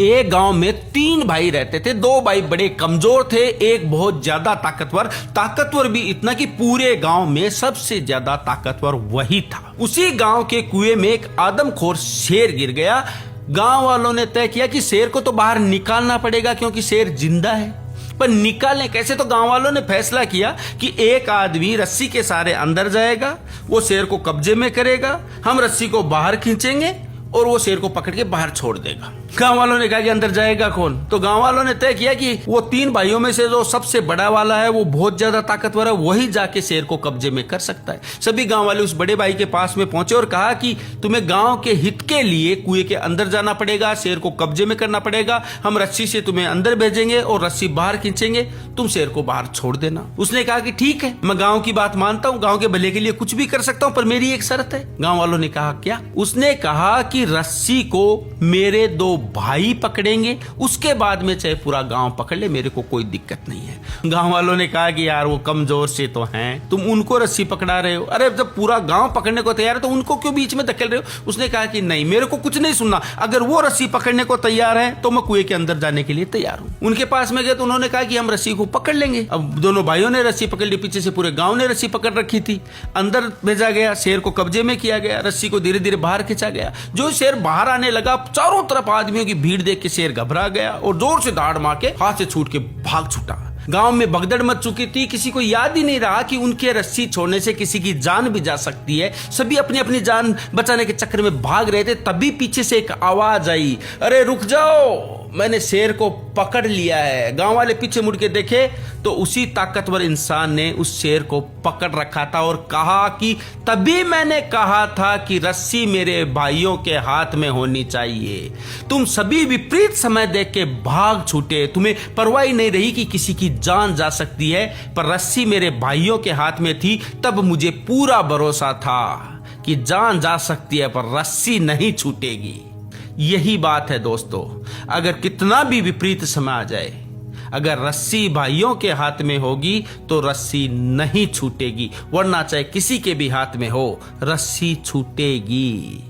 एक गांव में 3 भाई रहते थे। 2 भाई बड़े कमजोर थे, एक बहुत ज्यादा ताकतवर भी इतना कि पूरे गांव में सबसे ज्यादा ताकतवर वही था। उसी गांव के कुएं में एक आदमखोर शेर गिर गया। गांव वालों ने तय किया कि शेर को तो बाहर निकालना पड़ेगा क्योंकि शेर जिंदा है, पर निकालें कैसे? तो गांव वालों ने फैसला किया कि एक आदमी रस्सी के सहारे अंदर जाएगा, वो शेर को कब्जे में करेगा, हम रस्सी को बाहर खींचेंगे और वो शेर को पकड़ के बाहर छोड़ देगा। गांव वालों ने कहा कि अंदर जाएगा कौन? तो गांव वालों ने तय किया कि वो 3 भाइयों में से जो सबसे बड़ा वाला है, वो बहुत ज्यादा ताकतवर है, वही जाके शेर को कब्जे में कर सकता है। सभी गांव वाले उस बड़े भाई के पास में पहुंचे और कहा कि तुम्हें गांव के हित के लिए कुएं के अंदर जाना पड़ेगा, शेर को कब्जे में करना पड़ेगा, हम रस्सी से तुम्हें अंदर भेजेंगे और रस्सी बाहर खींचेंगे, तुम शेर को बाहर छोड़ देना। उसने कहा कि ठीक है, मैं गांव की बात मानता हूं, गांव के भले के लिए कुछ भी कर सकता हूं, पर मेरी एक शर्त है। गांव वालों ने कहा क्या? उसने कहा कि रस्सी को मेरे 2 भाई पकड़ेंगे, उसके बाद में चाहे पूरा गांव पकड़ ले, मेरे को कोई दिक्कत नहीं है। गांव वालों ने कहा कि यार वो कमजोर से तो हैं, तुम उनको रस्सी पकड़ा रहे हो, अरे जब पूरा गांव पकड़ने को तैयार है तो उनको क्यों बीच में धकेल रहे हो? उसने कहा कि नहीं, मेरे को कुछ नहीं सुनना, अगर वो रस्सी पकड़ने को तैयार है तो मैं कुएं के अंदर जाने के लिए तैयार हूं। उनके पास में गए तो उन्होंने कहा कि हम रस्सी को पकड़ लेंगे। अब दोनों भाइयों ने रस्सी पकड़ ली, पीछे से पूरे गांव ने रस्सी पकड़ रखी थी। अंदर भेजा गया, शेर को कब्जे में किया गया, रस्सी को धीरे धीरे बाहर खींचा गया। जो शेर बाहर आने लगा, चारों तरफ आदमियों की भीड़ देख के शेर घबरा गया और जोर से दहाड़ मार के हाथ से छूट के भाग छूटा। गांव में भगदड़ मच चुकी थी, किसी को याद ही नहीं रहा कि उनके रस्सी छोड़ने से किसी की जान भी जा सकती है। सभी अपनी अपनी जान बचाने के चक्कर में भाग रहे थे। तभी पीछे से एक आवाज आई, अरे रुक जाओ, मैंने शेर को पकड़ लिया है। गांव वाले पीछे मुड़ के देखे तो उसी ताकतवर इंसान ने उस शेर को पकड़ रखा था और कहा कि तभी मैंने कहा था कि रस्सी मेरे भाइयों के हाथ में होनी चाहिए। तुम सभी विपरीत समय देख के भाग छूटे, तुम्हें परवाह नहीं रही कि किसी की जान जा सकती है, पर रस्सी मेरे भाइयों के हाथ में थी। तब मुझे पूरा भरोसा था कि जान जा सकती है पर रस्सी नहीं छूटेगी। यही बात है दोस्तों, अगर कितना भी विपरीत समय आ जाए, अगर रस्सी भाइयों के हाथ में होगी तो रस्सी नहीं छूटेगी, वरना चाहे किसी के भी हाथ में हो, रस्सी छूटेगी।